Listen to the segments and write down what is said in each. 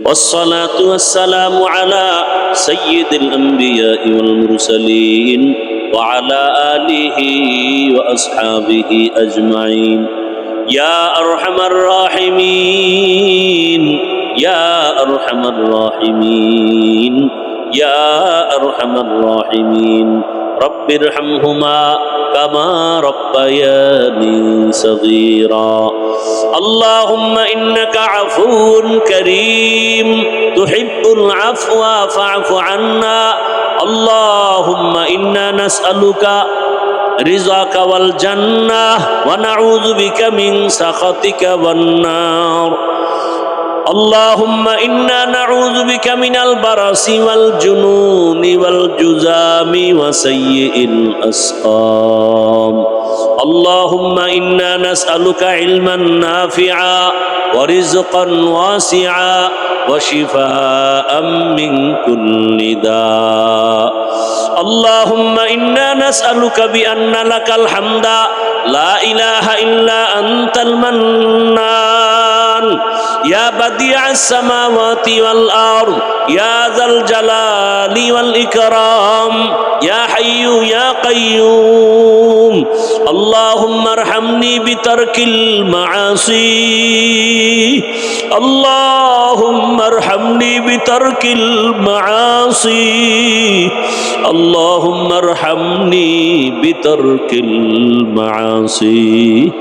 والصلاة والسلام على سيد الأنبياء والمرسلين وعلى آله وأصحابه أجمعين يا أرحم الراحمين يا أرحم الراحمين يا أرحم الراحمين رب ارحمهما كما ربياني صغيرا اللهم إنك عفو كريم تحب العفو فاعف عنا اللهم إنا نسألك رضاك والجنة ونعوذ بك من سخطك والنار اللهم إنا نعوذ بك من البرص والجنون والجذام وسيء الأسقام اللهم إنا نسألك علما نافعا ورزقا واسعا وشفاء من كل داء اللهم إنا نسألك بأن لك الحمد لا إله إلا أنت المنان يا بديع السماوات والأرض يا ذا الجلال والإكرام يا حي يا قيوم اللهم ارحمني بترك المعاصي اللهم ارحمني بترك المعاصي اللهم ارحمني بترك المعاصي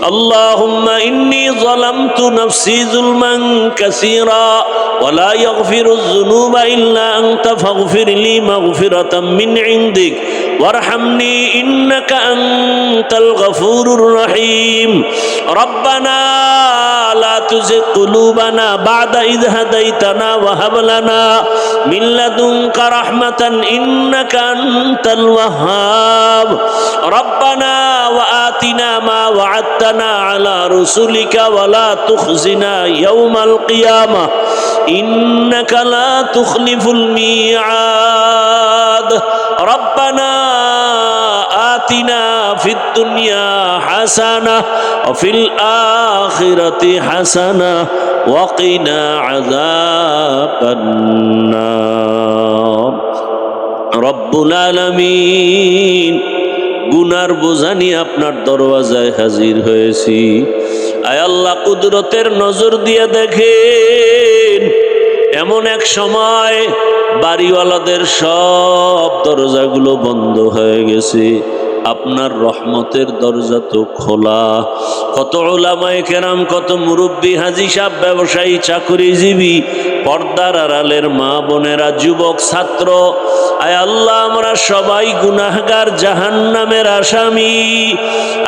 اللهم إني ظلمت نفسي ظلما كثيرا ولا يغفر الذنوب إلا أنت فاغفر لي مغفرة من عندك وارحمني إنك أنت الغفور الرحيم ربنا لا تزغ قلوبنا بعد إذ هديتنا وهب لنا من لدنك رحمة إنك أنت الوهاب ربنا وآتنا ما وعدتنا على رسلك ولا تخزنا يوم القيامة إنك لا تخلف الميعاد ربنا آتنا في الدنيا حسنة وفي الآخرة حسنة وقنا عذاب النار رب العالمين গুনার বোঝা নিয়ে আপনার দরওয়াজায় হাজির হয়েছি আয় আল্লাহ কুদরতের নজর দিয়ে দেখেন এমন এক সময় বাড়িওয়ালাদের সব দরজাগুলো বন্ধ হয়ে গেছে আপনার রহমতের দরজা তো খোলা কত উলামায়ে কেরাম কত মুরব্বী হাজী সাহেব ব্যবসায়ী চাকরিজীবী পর্দার আড়ালের মা বোনেরা যুবক ছাত্র আয় আল্লাহ আমরা সবাই গুনাহগার জাহান্নামের আসামি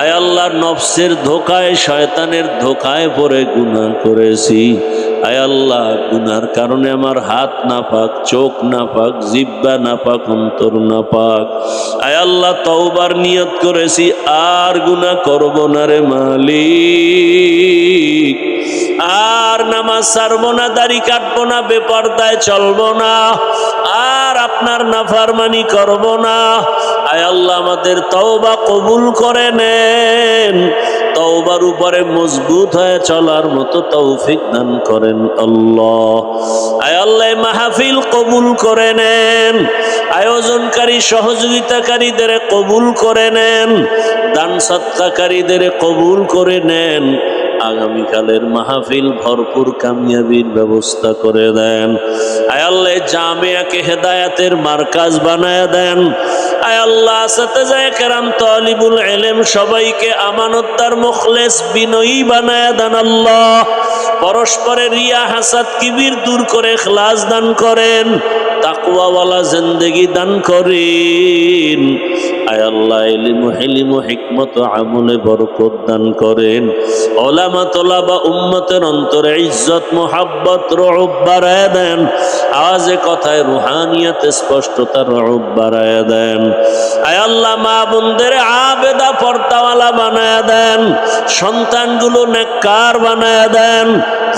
আয় আল্লাহ নফসের ধোকায় শয়তানের ধোকায় পড়ে গুনাহ করেছি আয় আল্লাহ গুনার কারণে আমার হাত নাপাক চোখ নাপাক জিহ্বা নাপাক অন্তর নাপাক আয় আল্লাহ তওবার নিয়ত করেছি আর গুনাহ করব না রে মালিক আর নামাজ ছাড়বো না দাড়ি কাটবো না বেপরদায় চলবো না আর আপনার নাফরমানি করব না আয় আল্লাহ আমাদের তওবা কবুল করে নেন তওবার উপরে মজবুত হয়ে চলার মতো তৌফিক দান করেন আল্লাহ আয় আল্লাহ মাহফিল কবুল করে নেন আয়োজনকারী সহযোগিতাকারীদের কবুল করে নেন দান সদকাকারীদের কবুল করে নেন আগামীকালের মাহফিল ভরপুর কামিয়াবির ব্যবস্থা করে দেন আয় আল্লাহ জামিয়াকে হেদায়েতের মার্কাজ বানায় দেন আয় আল্লাহ সাতাজায়ে কেরাম তালিবুল ইলম সবাইকে আমানতদার মুখলেস বিনয়ী বানায় দেন আল্লাহ পরস্পরের রিয়া হাসাদ কিবির দূর করে ইখলাস দান করেন তাকওয়াওয়ালা জিন্দেগি দান করেন আয় আল্লাহ ইলম হিলম হিকমত আমলে বরকত দান করেন উলামা তোলাবা উম্মতের অন্তরে ইজ্জত মুহাব্বত রউব বাড়ায় দেন আওয়াজে কথায় রুহানিয়ত স্পষ্টতা রউব বাড়ায় দেন আয় আল্লাহ মা বোনদের আবেদা পর্দাওয়ালা বানায় দেন সন্তানগুলো নেককার বানায় দেন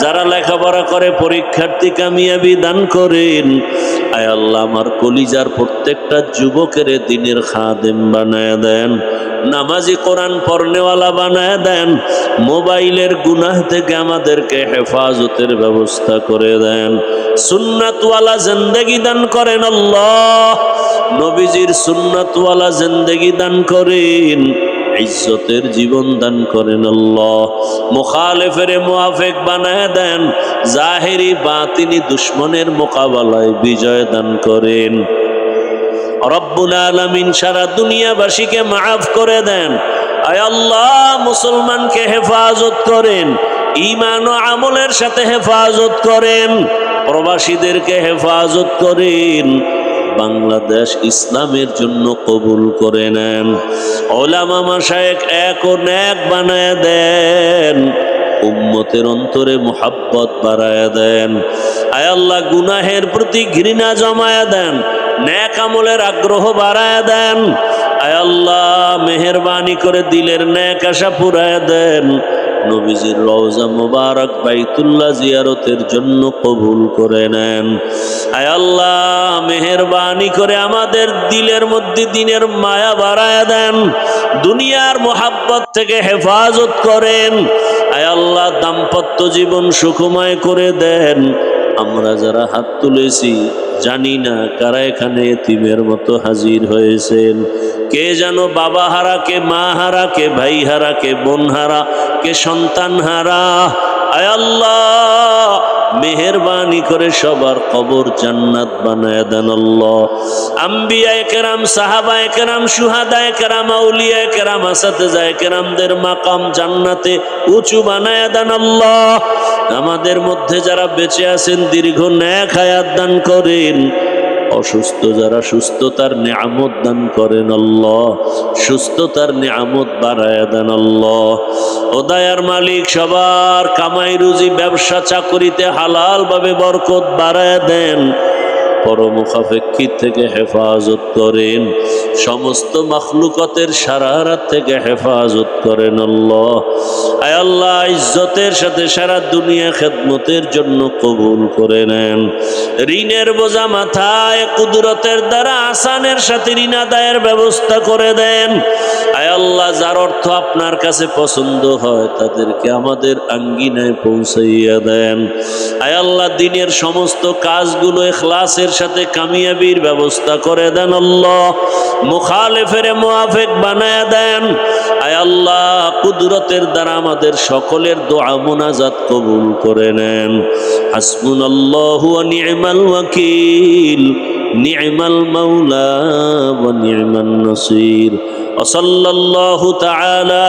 যারা লেখাপড়া করে পরীক্ষার্থী কামিয়াবি দান করেন আয় আল্লাহ আমার কলিজার প্রত্যেকটা যুবকের দিনের খাদেম বানায় দেন, নামাজি কোরআন পড়নেওয়ালা বানায় দেন, মোবাইলের গুনাহ থেকে আমাদেরকে হেফাজতের ব্যবস্থা করে দেন, সুন্নাতওয়ালা জিন্দেগি দান করেন আল্লাহ, নবীজির সুন্নাতওয়ালা জিন্দেগি দান করেন, ইজ্জতের জীবন দান করেন আল্লাহ, মুখালেফের মুআফিক বানায় দেন, জাহেরি বাতিনি দুশ্মনের মোকাবেলায় বিজয় দান করেন। রব্বুল আলামিন সারা দুনিয়াবাসীকে মাফ করে দেন। আয় আল্লাহ মুসলমানকে হেফাজত করেন, ঈমান ও আমলের সাথে হেফাজত করেন, প্রবাসীদেরকে হেফাজত করেন, বাংলাদেশ ইসলামের জন্য কবুল করে নেন, ওলামা মাশায়েখ এক ও নেক বানায় দেন, উম্মতের অন্তরে মুহাব্বত বাড়ায় দেন। আয় আল্লাহ গুনাহের প্রতি ঘৃণা জমায়া দেন, নেক আমলের আগ্রহ বাড়ায় দেন। আয় আল্লাহ মেহেরবানি করে দিলের নেক আশা পুরায় দেন, নবীজির রওজা মুবারক বাইতুল্লাহ জিয়ারতের জন্য কবুল করে নেন। আয় আল্লাহ মেহেরবানি করে আমাদের দিলের মধ্যে দিনের মায়া বাড়ায় দেন, দুনিয়ার মোহাব্বত থেকে হেফাজত করেন। আয় আল্লাহ দাম্পত্য জীবন সুখময় করে দেন। আমরা যারা হাত তুলেছি জানি না কারা এখানে এতিমের মতো হাজির হয়েছেন, কে যেন বাবা হারা, কে মা হারা, কে ভাই হারা, কে বোন হারা, কে সন্তান হারা। আয় আল্লাহ মেহেরবানি করে সবার কবর জান্নাত বানায় দেন আল্লাহ। আম্বিয়ায়ে কেরাম, সাহাবায়ে কেরাম, শুহাদায়ে কেরাম, আউলিয়ায়ে কেরাম, আসাতেজায়ে কেরামদের মাকাম জান্নাতে উঁচু বানায় দেন আল্লাহ। আমাদের মধ্যে যারা বেঁচে আছেন দীর্ঘ নেক হায়াত দান করেন, অসুস্থ যারা সুস্থতার নিয়ামত দান করেন আল্লাহ, সুস্থতার নিয়ামত বাড়ায় দেন আল্লাহ। ও দয়ার মালিক সবার কামাই রুজি ব্যবসা চাকরিতে হালাল ভাবে বরকত বাড়ায় দেন, পরমুখাপেক্ষী থেকে হেফাজত করেন, সমস্ত মাখলুকাতের শারারাত থেকে হেফাজত করেন আল্লাহ। আয় আল্লাহ ইজ্জতের সাথে সারা দুনিয়া খেদমতের জন্য কবুল করে নেন। ঋণের বোঝা মাথায় কুদরতের দ্বারা আসানের সাথে ঋণ আদায়ের ব্যবস্থা করে দেন। আয় আল্লাহ যার অর্থ আপনার কাছে পছন্দ হয় তাদেরকে আমাদের আঙ্গিনায় পৌঁছাইয়া দেন। আয় আল্লাহ দিনের সমস্ত কাজগুলো ইখলাসের সাথে কামিয়াবির ব্যবস্থা করে দেন আল্লাহ, মুখালেফের মুআফিক বানায় দেন। আয় আল্লাহ কুদরতের দ্বারা আমাদের সকলের দোয়া মুনাজাত কবুল করে নেন। হাসবুনাল্লাহু ওয়া নি'মাল ওয়াকিল, নি'মাল মাওলা ওয়া নি'মান নাসির। ওয়া সাল্লাল্লাহু তাআলা